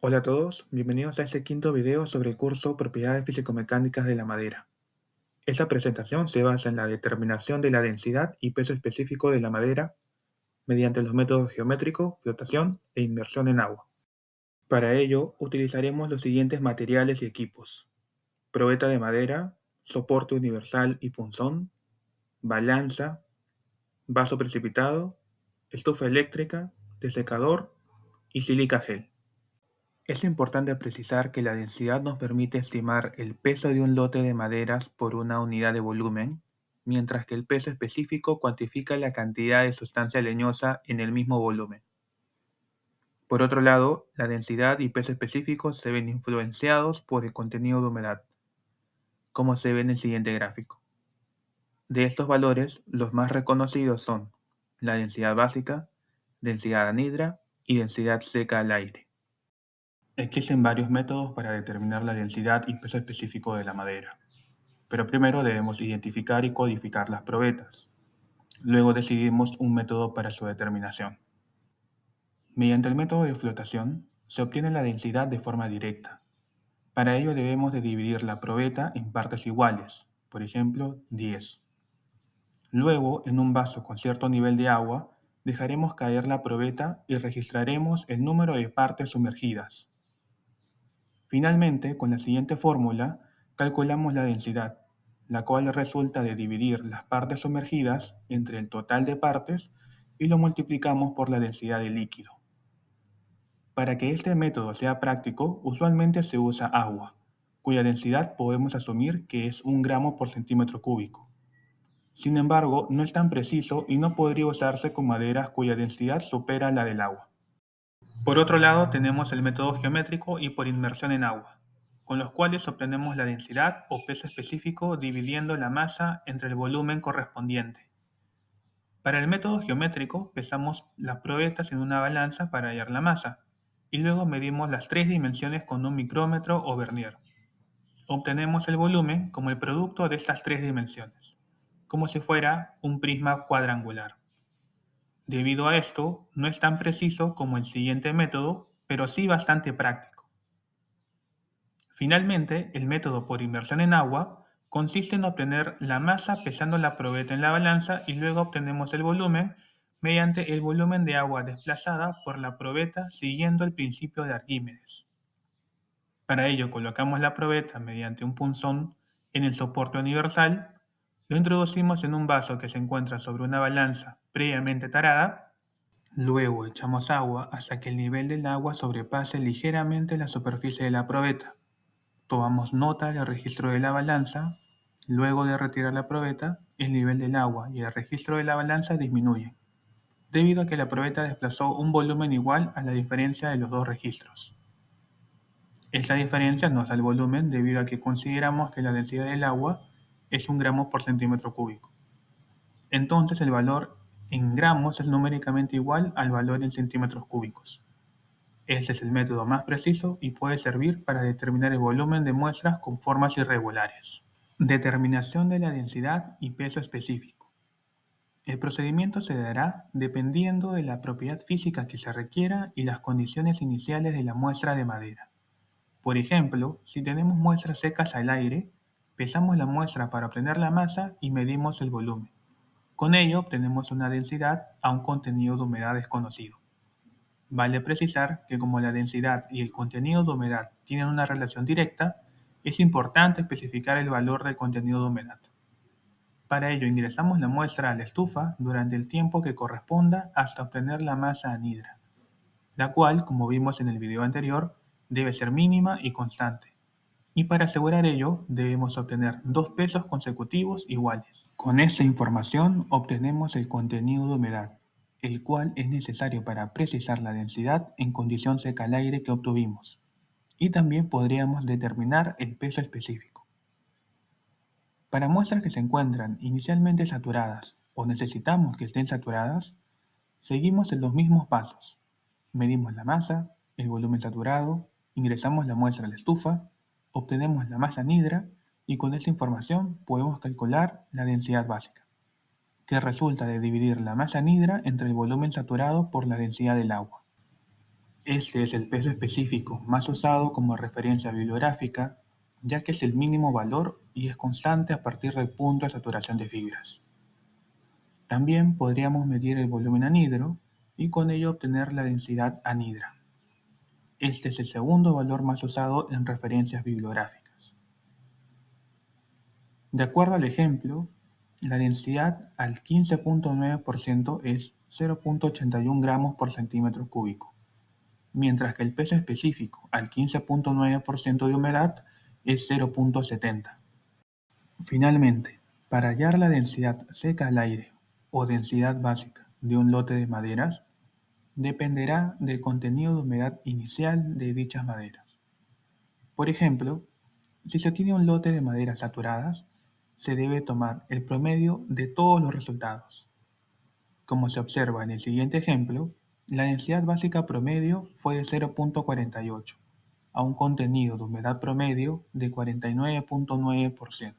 Hola a todos, bienvenidos a este quinto video sobre el curso Propiedades Físico-Mecánicas de la Madera. Esta presentación se basa en la determinación de la densidad y peso específico de la madera mediante los métodos geométrico, flotación e inmersión en agua. Para ello, utilizaremos los siguientes materiales y equipos: probeta de madera, soporte universal y punzón, balanza, vaso precipitado, estufa eléctrica, desecador y sílica gel. Es importante precisar que la densidad nos permite estimar el peso de un lote de maderas por una unidad de volumen, mientras que el peso específico cuantifica la cantidad de sustancia leñosa en el mismo volumen. Por otro lado, la densidad y peso específicos se ven influenciados por el contenido de humedad, como se ve en el siguiente gráfico. De estos valores, los más reconocidos son la densidad básica, densidad anhidra y densidad seca al aire. Existen varios métodos para determinar la densidad y peso específico de la madera, pero primero debemos identificar y codificar las probetas. Luego decidimos un método para su determinación. Mediante el método de flotación, se obtiene la densidad de forma directa. Para ello debemos de dividir la probeta en partes iguales, por ejemplo, 10. Luego, en un vaso con cierto nivel de agua, dejaremos caer la probeta y registraremos el número de partes sumergidas. Finalmente, con la siguiente fórmula, calculamos la densidad, la cual resulta de dividir las partes sumergidas entre el total de partes y lo multiplicamos por la densidad del líquido. Para que este método sea práctico, usualmente se usa agua, cuya densidad podemos asumir que es 1 gramo por centímetro cúbico. Sin embargo, no es tan preciso y no podría usarse con maderas cuya densidad supera la del agua. Por otro lado, tenemos el método geométrico y por inmersión en agua, con los cuales obtenemos la densidad o peso específico dividiendo la masa entre el volumen correspondiente. Para el método geométrico, pesamos las probetas en una balanza para hallar la masa, y luego medimos las 3 dimensiones con un micrómetro o vernier. Obtenemos el volumen como el producto de estas 3 dimensiones, como si fuera un prisma cuadrangular. Debido a esto, no es tan preciso como el siguiente método, pero sí bastante práctico. Finalmente, el método por inmersión en agua consiste en obtener la masa pesando la probeta en la balanza y luego obtenemos el volumen mediante el volumen de agua desplazada por la probeta siguiendo el principio de Arquímedes. Para ello colocamos la probeta mediante un punzón en el soporte universal, lo introducimos en un vaso que se encuentra sobre una balanza previamente tarada. Luego echamos agua hasta que el nivel del agua sobrepase ligeramente la superficie de la probeta. Tomamos nota del registro de la balanza. Luego de retirar la probeta, el nivel del agua y el registro de la balanza disminuyen, debido a que la probeta desplazó un volumen igual a la diferencia de los dos registros. Esta diferencia nos da el volumen debido a que consideramos que la densidad del agua es 1 gramo por centímetro cúbico. Entonces el valor en gramos es numéricamente igual al valor en centímetros cúbicos. Este es el método más preciso y puede servir para determinar el volumen de muestras con formas irregulares. Determinación de la densidad y peso específico. El procedimiento se dará dependiendo de la propiedad física que se requiera y las condiciones iniciales de la muestra de madera. Por ejemplo, si tenemos muestras secas al aire, pesamos la muestra para obtener la masa y medimos el volumen. Con ello obtenemos una densidad a un contenido de humedad desconocido. Vale precisar que como la densidad y el contenido de humedad tienen una relación directa, es importante especificar el valor del contenido de humedad. Para ello ingresamos la muestra a la estufa durante el tiempo que corresponda hasta obtener la masa anhidra, la cual, como vimos en el video anterior, debe ser mínima y constante. Y para asegurar ello, debemos obtener 2 pesos consecutivos iguales. Con esta información obtenemos el contenido de humedad, el cual es necesario para precisar la densidad en condición seca al aire que obtuvimos. Y también podríamos determinar el peso específico. Para muestras que se encuentran inicialmente saturadas o necesitamos que estén saturadas, seguimos en los mismos pasos. Medimos la masa, el volumen saturado, ingresamos la muestra a la estufa, obtenemos la masa anhidra y con esta información podemos calcular la densidad básica, que resulta de dividir la masa anhidra entre el volumen saturado por la densidad del agua. Este es el peso específico más usado como referencia bibliográfica, ya que es el mínimo valor y es constante a partir del punto de saturación de fibras. También podríamos medir el volumen anhidro y con ello obtener la densidad anhidra. Este es el segundo valor más usado en referencias bibliográficas. De acuerdo al ejemplo, la densidad al 15.9% es 0.81 gramos por centímetro cúbico, mientras que el peso específico al 15.9% de humedad es 0.70. Finalmente, para hallar la densidad seca al aire o densidad básica de un lote de maderas, dependerá del contenido de humedad inicial de dichas maderas. Por ejemplo, si se tiene un lote de maderas saturadas, se debe tomar el promedio de todos los resultados. Como se observa en el siguiente ejemplo, la densidad básica promedio fue de 0.48, a un contenido de humedad promedio de 49.9%.